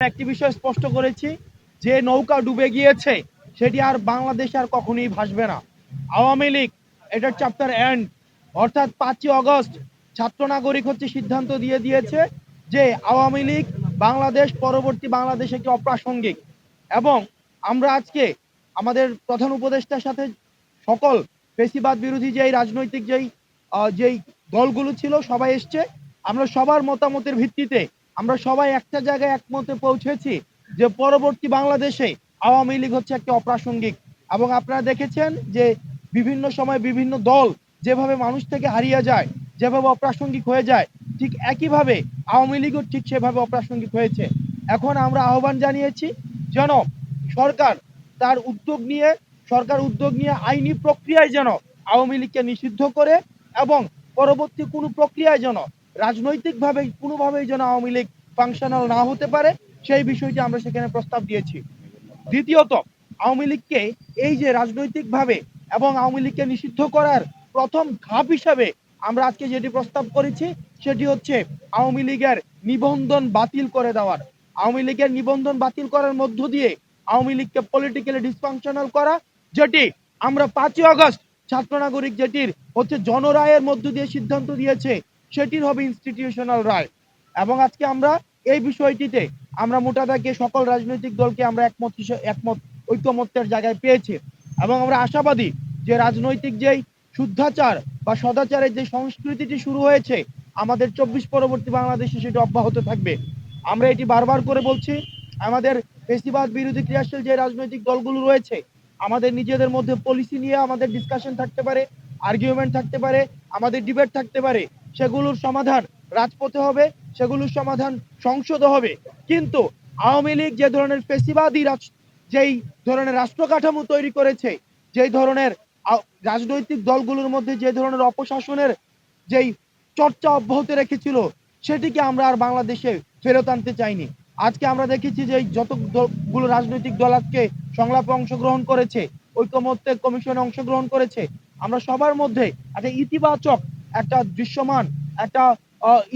একটি বিষয় স্পষ্ট করেছি, যে নৌকা ডুবে গিয়েছে সেটি আর বাংলাদেশ আর কখনোই ভাসবে না। আওয়ামী লীগ এটার চ্যাপ্টার এন্ড, অর্থাৎ 5ই অগস্ট ছাত্র নাগরিক সিদ্ধান্ত দিয়ে দিয়েছে যে আওয়ামী লীগ বাংলাদেশ পরবর্তী বাংলাদেশ একটি অপ্রাসঙ্গিক। এবং আমরা আজকে আমাদের প্রধান উপদেষ্টার সাথে সকল ফেসিবাদ বিরোধী যেই রাজনৈতিক যেই দলগুলো ছিল সবাই এসছে। আমরা সবার মতামতের ভিত্তিতে আমরা সবাই একটা জায়গায় একমতে পৌঁছেছি যে পরবর্তী বাংলাদেশে আওয়ামী লীগ একটি অপ্রাসঙ্গিক। এবং আপনারা দেখেছেন যে বিভিন্ন সময় বিভিন্ন দল যেভাবে মানুষ থেকে হারিয়ে যায়, যেভাবে অপ্রাসঙ্গিক হয়ে যায়, ঠিক একইভাবে আওয়ামী লীগও ঠিক সেভাবে অপ্রাসঙ্গিক হয়েছে। এখন আমরা আহ্বান জানিয়েছি যেন সরকার উদ্যোগ নিয়ে আইনি প্রক্রিয়ায় যেন আওয়ামী লীগকে নিষিদ্ধ করে, এবং পরবর্তী কোনো প্রক্রিয়ায় যেন রাজনৈতিকভাবে কোনোভাবেই যেন আওয়ামী লীগ ফাংশনাল না হতে পারে, সেই বিষয়টি আমরা সেখানে প্রস্তাব দিয়েছি। দ্বিতীয়ত, আওয়ামী লীগকে এই যে রাজনৈতিকভাবে এবং আওয়ামী লীগকে নিষিদ্ধ করার প্রথম ধাপ হিসাবে আমরা আজকে যেটি প্রস্তাব করেছি সেটি আওয়ামী লীগের নিবন্ধন বাতিল করে দেওয়ার। আওয়ামী লীগের নিবন্ধন বাতিল করার মধ্য দিয়ে আওয়ামী লীগকে পলিটিক্যালি ডিসফাংশনাল করা, যেটি আমরা 5ই অগস্ট ছাত্র নাগরিক যেটির জনরায়ের মধ্য দিয়ে সিদ্ধান্ত দিয়েছে সেটির হবে ইনস্টিটিউশনাল রায়। এবং আজকে আমরা এই বিষয়টিতে আমরা মোটা দাগে সকল রাজনৈতিক দলকে আমরা একমত ঐক্যমত্যের জায়গায় পেয়েছি। এবং আমরা আশাবাদী যে রাজনৈতিক যেই শুদ্ধাচার বা সদাচারের যে সংস্কৃতিটি শুরু হয়েছে আমাদের 24 পরবর্তী বাংলাদেশে সেটি অব্যাহত থাকবে। আমরা এটি বারবার করে বলছি, আমাদের ফেসিবাদ বিরোধী ক্রিয়াশীল যে রাজনৈতিক দলগুলো রয়েছে আমাদের নিজেদের মধ্যে পলিসি নিয়ে আমাদের ডিসকাশন থাকতে পারে, আর্গুমেন্ট থাকতে পারে, আমাদের ডিবেট থাকতে পারে, সেগুলোর সমাধান রাজপথে হবে, সেগুলোর সমাধান সংসদে হবে। কিন্তু আওয়ামী লীগ যে ধরনের ফেসিবাদী যেই ধরনের রাষ্ট্র কাঠামো তৈরি করেছে, যেই ধরনের রাজনৈতিক দলগুলোর মধ্যে যে ধরনের অপশাসনের যেই চর্চা অব্যাহত রেখেছিল সেটিকে আমরা আর বাংলাদেশে ফেরত আনতে চাইনি। আজকে আমরা দেখেছি যে যতগুলো রাজনৈতিক দল আজকে সংলাপে অংশগ্রহণ করেছে, ঐকমত্যে কমিশনে অংশগ্রহণ করেছে, আমরা সবার মধ্যে একটা ইতিবাচক একটা দৃশ্যমান একটা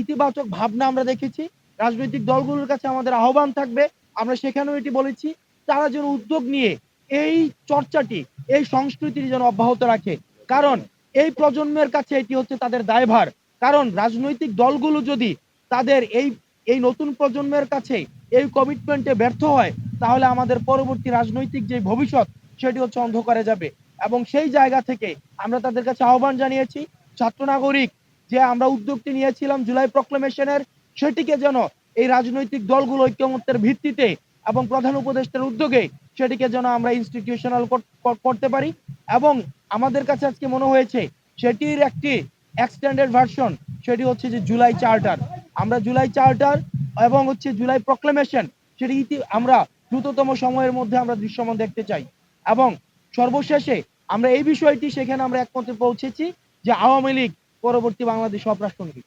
ইতিবাচক ভাবনা আমরা দেখেছি। রাজনৈতিক দলগুলোর কাছে আমাদের আহ্বান থাকবে, আমরা সেখানেও এটি বলেছি, তারা যেন উদ্যোগ নিয়ে এই চর্চাটি, এই সংস্কৃতিটি যেন অব্যাহত রাখে। কারণ এই প্রজন্মের কাছে এটি তাদের দায়ভার। কারণ রাজনৈতিক দলগুলো যদি তাদের এই নতুন প্রজন্মের কাছে এই কমিটমেন্টে ব্যর্থ হয় তাহলে আমাদের পরবর্তী রাজনৈতিক যে ভবিষ্যৎ সেটি অন্ধকারে যাবে। এবং সেই জায়গা থেকে আমরা তাদের কাছে আহ্বান জানিয়েছি, ছাত্র নাগরিক যে আমরা উদ্যোগটি নিয়েছিলাম জুলাই প্রক্লেমেশনের, সেটিকে যেন এই রাজনৈতিক দলগুলো ঐক্যমত্যের ভিত্তিতে এবং প্রধান উপদেষ্টার উদ্যোগে সেটিকে যেন আমরা ইনস্টিটিউশনাল করতে পারি। এবং আমাদের কাছে আজকে মনে হয়েছে সেটির একটি এক্সটেন্ডেড ভার্সন, সেটি যে জুলাই চার্টার। আমরা জুলাই চার্টার এবং জুলাই প্রক্লেমেশন সেটি আমরা দ্রুততম সময়ের মধ্যে আমরা দৃশ্যমান দেখতে চাই। এবং সর্বশেষে আমরা এই বিষয়টি সেখানে আমরা একমতে পৌঁছেছি যে আওয়ামী লীগ পরবর্তী বাংলাদেশ অপ্রাসঙ্গিক।